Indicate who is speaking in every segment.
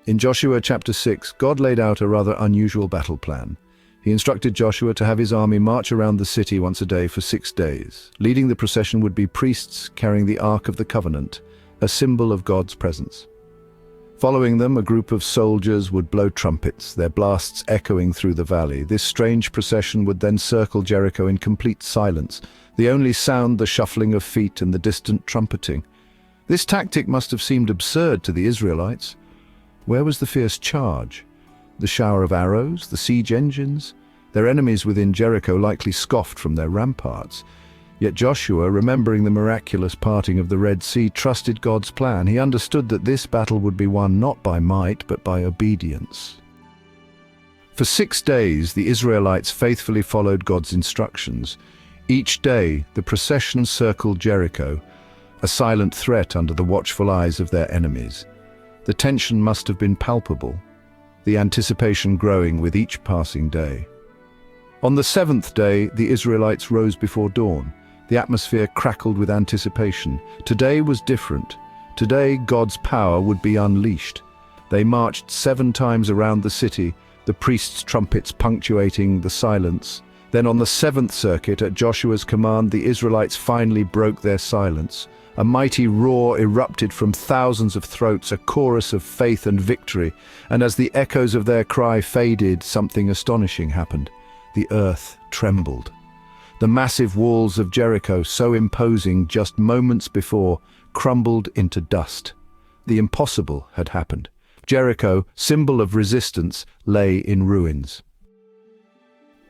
Speaker 1: In Joshua chapter 6, God laid out a rather unusual battle plan. He instructed Joshua to have his army march around the city once a day for 6 days. Leading the procession would be priests carrying the Ark of the Covenant, a symbol of God's presence. Following them, a group of soldiers would blow trumpets, their blasts echoing through the valley. This strange procession would then circle Jericho in complete silence, the only sound the shuffling of feet and the distant trumpeting. This tactic must have seemed absurd to the Israelites. Where was the fierce charge? The shower of arrows, the siege engines? Their enemies within Jericho likely scoffed from their ramparts. Yet Joshua, remembering the miraculous parting of the Red Sea, trusted God's plan. He understood that this battle would be won not by might, but by obedience. For 6 days, the Israelites faithfully followed God's instructions. Each day, the procession circled Jericho, a silent threat under the watchful eyes of their enemies. The tension must have been palpable, the anticipation growing with each passing day. On the 7th day, the Israelites rose before dawn. The atmosphere crackled with anticipation. Today was different. Today, God's power would be unleashed. They marched 7 times around the city, the priests' trumpets punctuating the silence. Then on the 7th circuit, at Joshua's command, the Israelites finally broke their silence. A mighty roar erupted from thousands of throats, a chorus of faith and victory, and as the echoes of their cry faded, something astonishing happened. The earth trembled. The massive walls of Jericho, so imposing just moments before, crumbled into dust. The impossible had happened. Jericho, symbol of resistance, lay in ruins.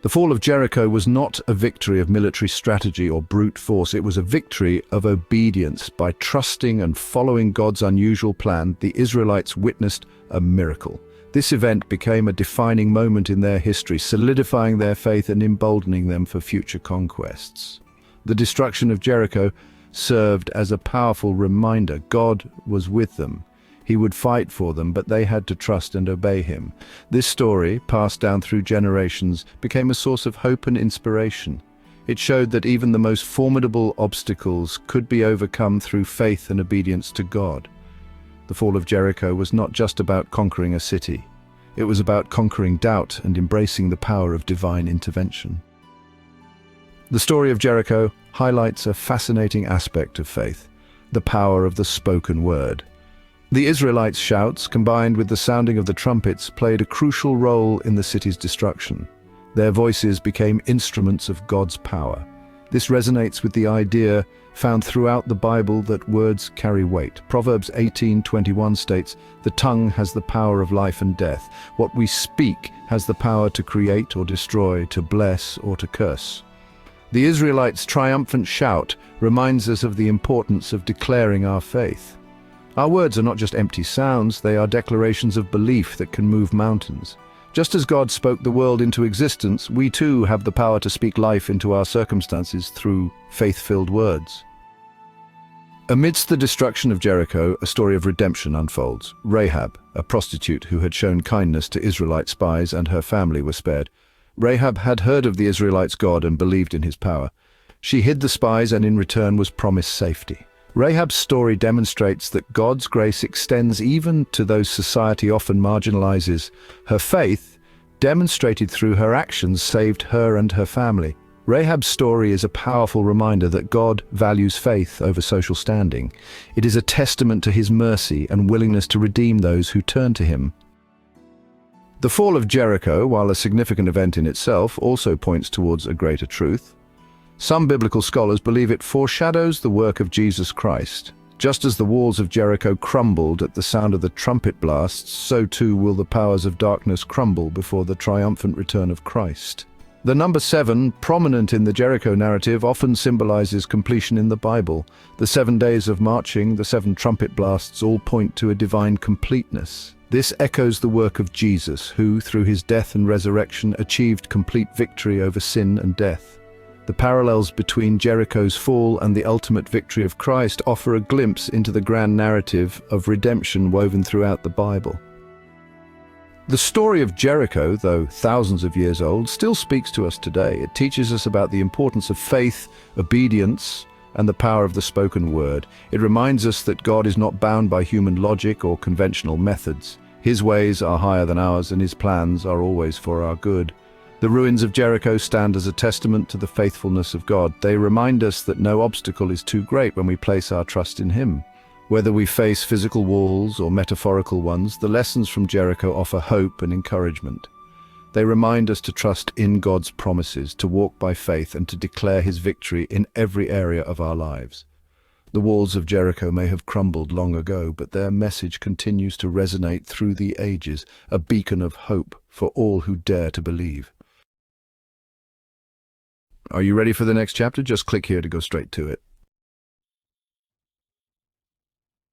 Speaker 1: The fall of Jericho was not a victory of military strategy or brute force. It was a victory of obedience. By trusting and following God's unusual plan, the Israelites witnessed a miracle. This event became a defining moment in their history, solidifying their faith and emboldening them for future conquests. The destruction of Jericho served as a powerful reminder. God was with them. He would fight for them, but they had to trust and obey him. This story, passed down through generations, became a source of hope and inspiration. It showed that even the most formidable obstacles could be overcome through faith and obedience to God. The fall of Jericho was not just about conquering a city. It was about conquering doubt and embracing the power of divine intervention. The story of Jericho highlights a fascinating aspect of faith, the power of the spoken word. The Israelites' shouts, combined with the sounding of the trumpets, played a crucial role in the city's destruction. Their voices became instruments of God's power. This resonates with the idea found throughout the Bible that words carry weight. Proverbs 18:21 states, "The tongue has the power of life and death. What we speak has the power to create or destroy, to bless or to curse." The Israelites' triumphant shout reminds us of the importance of declaring our faith. Our words are not just empty sounds, they are declarations of belief that can move mountains. Just as God spoke the world into existence, we too have the power to speak life into our circumstances through faith-filled words. Amidst the destruction of Jericho, a story of redemption unfolds. Rahab, a prostitute who had shown kindness to Israelite spies, and her family were spared. Rahab had heard of the Israelites' God and believed in his power. She hid the spies and in return was promised safety. Rahab's story demonstrates that God's grace extends even to those society often marginalizes. Her faith, demonstrated through her actions, saved her and her family. Rahab's story is a powerful reminder that God values faith over social standing. It is a testament to his mercy and willingness to redeem those who turn to him. The fall of Jericho, while a significant event in itself, also points towards a greater truth. Some biblical scholars believe it foreshadows the work of Jesus Christ. Just as the walls of Jericho crumbled at the sound of the trumpet blasts, so too will the powers of darkness crumble before the triumphant return of Christ. The number 7, prominent in the Jericho narrative, often symbolizes completion in the Bible. The 7 days of marching, the 7 trumpet blasts, all point to a divine completeness. This echoes the work of Jesus, who, through his death and resurrection, achieved complete victory over sin and death. The parallels between Jericho's fall and the ultimate victory of Christ offer a glimpse into the grand narrative of redemption woven throughout the Bible. The story of Jericho, though thousands of years old, still speaks to us today. It teaches us about the importance of faith, obedience, and the power of the spoken word. It reminds us that God is not bound by human logic or conventional methods. His ways are higher than ours, and his plans are always for our good. The ruins of Jericho stand as a testament to the faithfulness of God. They remind us that no obstacle is too great when we place our trust in him. Whether we face physical walls or metaphorical ones, the lessons from Jericho offer hope and encouragement. They remind us to trust in God's promises, to walk by faith, and to declare his victory in every area of our lives. The walls of Jericho may have crumbled long ago, but their message continues to resonate through the ages, a beacon of hope for all who dare to believe. Are you ready for the next chapter? Just click here to go straight to it.